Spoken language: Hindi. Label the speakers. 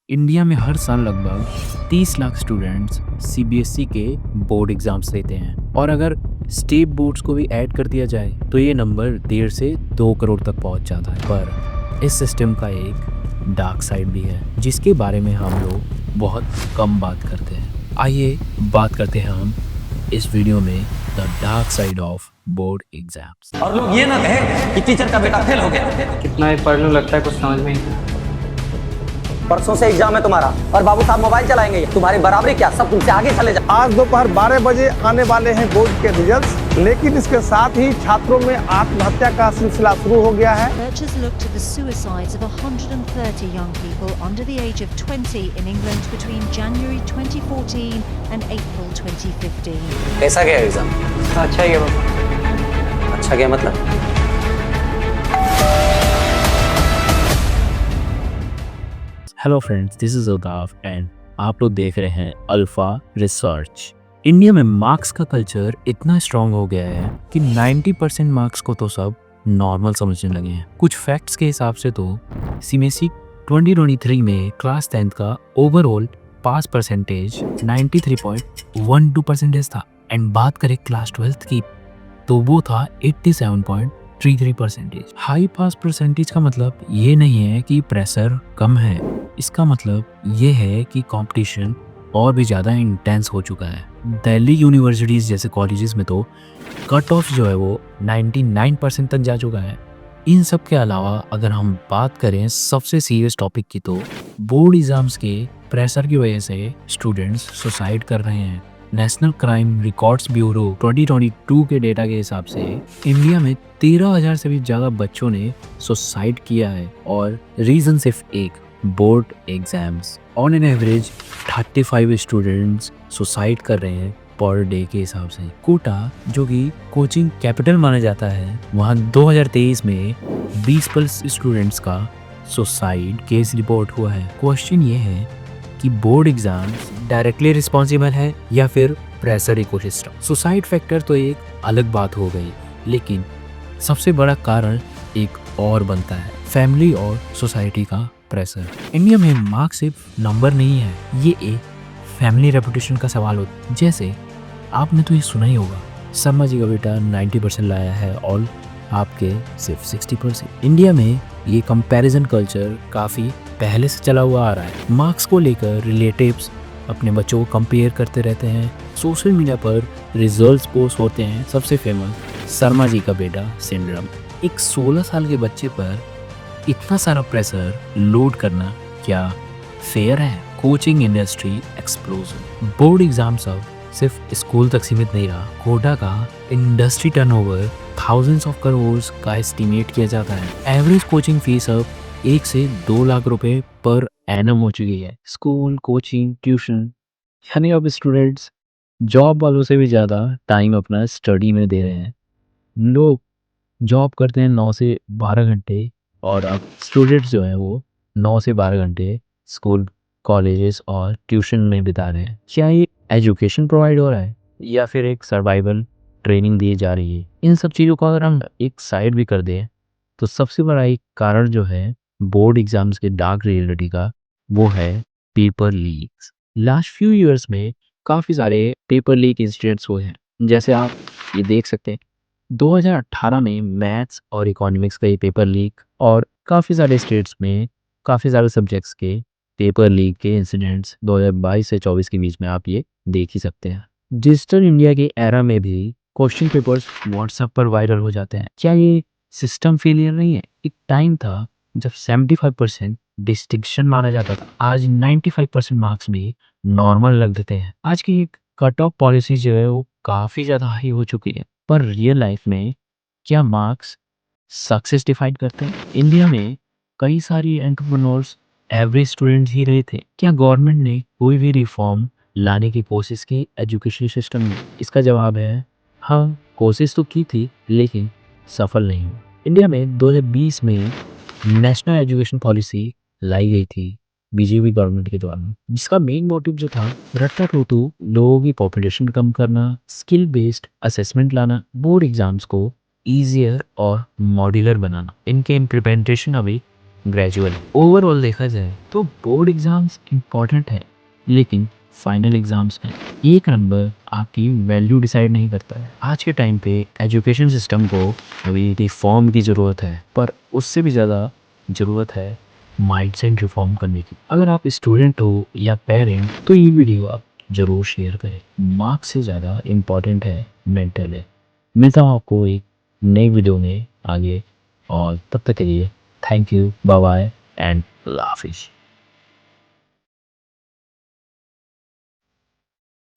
Speaker 1: इंडिया में हर साल लगभग 30 लाख स्टूडेंट्स सीबीएसई के बोर्ड एग्जाम्स देते हैं और अगर स्टेट बोर्ड्स को भी ऐड कर दिया जाए तो ये नंबर 1.5 से 2 करोड़ तक पहुंच जाता है। पर इस सिस्टम का एक डार्क साइड भी है जिसके बारे में हम लोग बहुत कम बात करते हैं। आइए बात करते हैं हम इस वीडियो में the dark side of board exams.
Speaker 2: और लोग ये ना कहे कि टीचर का बेटा फेल हो गया।
Speaker 3: कितना भी पढ़ लूं लगता है कुछ समझ में नहीं।
Speaker 2: परसों से एग्जाम है तुम्हारा और बाबू साहब मोबाइल चलाएंगे, तुम्हारी बराबरी क्या, सब तुमसे आगे चले जाए।
Speaker 4: आज दोपहर 12 बजे आने वाले हैं बोर्ड के रिजल्ट्स, लेकिन इसके साथ ही छात्रों में आत्महत्या का सिलसिला शुरू हो गया है।
Speaker 5: Researchers looked at the suicides of 130 young people under the age of 20 in England between January 2014 and April 2015.
Speaker 2: कैसा गया एग्जाम?
Speaker 3: अच्छा ही है बाबा।
Speaker 2: अच्छा गया मतलब?
Speaker 1: हेलो फ्रेंड्स, दिस इज उदाफ एंड आप लोग देख रहे हैं अल्फा रिसर्च। इंडिया में मार्क्स का कल्चर इतना स्ट्रांग हो गया है कि 90% मार्क्स को तो सब नॉर्मल समझने लगे हैं। कुछ फैक्ट्स के हिसाब से तो सीबीएसई 2023 में क्लास 10th का ओवरऑल पास परसेंटेज 93.12% था एंड बात करें क्लास 12th की तो वो था 87.33%। हाई पास परसेंटेज का मतलब ये नहीं है कि प्रेशर कम है, इसका मतलब ये है कि कंपटीशन और भी ज़्यादा इंटेंस हो चुका है। दिल्ली यूनिवर्सिटीज़ जैसे कॉलेजेस में तो कट ऑफ जो है वो 99% तक जा चुका है। इन सब के अलावा अगर हम बात करें सबसे सीरियस टॉपिक की तो बोर्ड एग्जाम्स के प्रेशर की वजह से स्टूडेंट्स सुसाइड कर रहे हैं। नेशनल क्राइम रिकॉर्ड्स ब्यूरो 2022 के डेटा के हिसाब से इंडिया में 13,000 से भी ज़्यादा बच्चों ने सुसाइड किया है और रीज़न सिर्फ एक, board exams. On an average 35 students suicide कर रहे हैं पर डे के हिसाब से। कोटा जो कि कोचिंग कैपिटल माना जाता है, वहाँ 2023 में 20+ स्टूडेंट्स का सुसाइड केस रिपोर्ट हुआ है। क्वेश्चन ये है कि बोर्ड एग्जाम्स डायरेक्टली रिस्पॉन्सिबल है या फिर प्रेशर इकोसिस्टम। सुसाइड फैक्टर तो एक अलग बात हो गई, लेकिन सबसे बड़ा कारण एक और बनता है, फैमिली और सोसाइटी का प्रेशर। इंडिया में मार्क्स सिर्फ नंबर नहीं है, ये एक फैमिली रेपुटेशन का सवाल होता है। जैसे आपने तो ये सुना ही होगा, शर्मा जी का बेटा 90% लाया है और आपके सिर्फ 60%। इंडिया में ये कंपैरिजन कल्चर काफ़ी पहले से चला हुआ आ रहा है। मार्क्स को लेकर रिलेटिव्स अपने बच्चों को कंपेयर करते रहते हैं। सोशल मीडिया पर रिजल्ट्स पोस्ट होते हैं। सबसे फेमस शर्मा जी का बेटा सिंड्रोम। एक 16 साल के बच्चे पर इतना सारा प्रेशर लोड करना क्या फेयर है? Coaching industry explosion. Board exams अब सिर्फ स्कूल तक सीमित नहीं रहा। कोटा का industry turnover thousands of crore का एस्टिमेट किया जाता है। एवरेज कोचिंग फीस अब 1 से 2 लाख रुपए पर एनम हो चुकी है। स्कूल, कोचिंग, ट्यूशन, यानी अब स्टूडेंट्स जॉब वालों से भी ज़्यादा टाइम अपना स्टडी में दे रहे हैं। लोग जॉब करते हैं 9 से 12 घंटे और अब स्टूडेंट्स जो हैं वो 9 से 12 घंटे स्कूल, कॉलेजेस और ट्यूशन में बिता रहे हैं। क्या ये एजुकेशन प्रोवाइड हो रहा है या फिर एक सर्वाइवल ट्रेनिंग दी जा रही है? इन सब चीज़ों को अगर हम एक साइड भी कर दें तो सबसे बड़ा एक कारण जो है बोर्ड एग्जाम्स के डार्क रियलिटी का, वो है paper leaks. Last few years में काफ़ी सारे पेपर लीक इंसिडेंट्स हुए हैं। जैसे आप ये देख सकते हैं 2018 में मैथ्स और इकोनॉमिक्स का ये पेपर लीक और काफ़ी सारे स्टेट्स में काफ़ी सारे सब्जेक्ट्स के पेपर लीक के इंसिडेंट्स 2022 से 24 के बीच में आप ये देख ही सकते हैं। डिजिटल इंडिया के एरा में भी क्वेश्चन पेपर्स व्हाट्सएप पर वायरल हो जाते हैं। क्या ये सिस्टम फेलियर नहीं है? एक टाइम था जब 75% डिस्टिंक्शन माना जाता था, आज 95% मार्क्स भी नॉर्मल लग देते हैं। आज की एक कट ऑफ पॉलिसी जो है वो काफ़ी ज़्यादा हाई हो चुकी है। पर रियल लाइफ में क्या मार्क्स सक्सेस डिफाइन करते हैं? इंडिया में कई सारी एंटरप्रेन्योर्स एवरेज स्टूडेंट्स ही रहे थे। क्या गवर्नमेंट ने कोई भी रिफॉर्म लाने की कोशिश की एजुकेशन सिस्टम में? इसका जवाब है हाँ, कोशिश तो की थी लेकिन सफल नहीं हुई। इंडिया में 2020 में नेशनल एजुकेशन पॉलिसी लाई गई थी बीजेपी गवर्नमेंट के द्वारा, जिसका मेन मोटिव जो था रट्टा टूटू लोगों की पॉपुलेशन कम करना, स्किल बेस्ड असेसमेंट लाना, बोर्ड एग्जाम्स को ईजियर और मॉड्यूलर बनाना। इनके इम्प्लीमेंटेशन अभी ग्रेजुअल। ओवरऑल देखा जाए तो बोर्ड एग्जाम्स इम्पॉर्टेंट है, लेकिन फाइनल एग्जाम्स हैं। एक नंबर आपकी वैल्यू डिसाइड नहीं करता है। आज के टाइम पे एजुकेशन सिस्टम को अभी रिफॉर्म की ज़रूरत है, पर उससे भी ज़्यादा ज़रूरत है माइंडसेट रिफॉर्म करने की। अगर आप स्टूडेंट हो या पेरेंट तो ये वीडियो आप ज़रूर शेयर करें। मार्क्स से ज़्यादा इम्पॉर्टेंट है मेंटल है। मिलता हूँ आपको एक नई वीडियो में आगे, और तब तक के लिए thank you, bye bye and अल्लाह हाफिज़।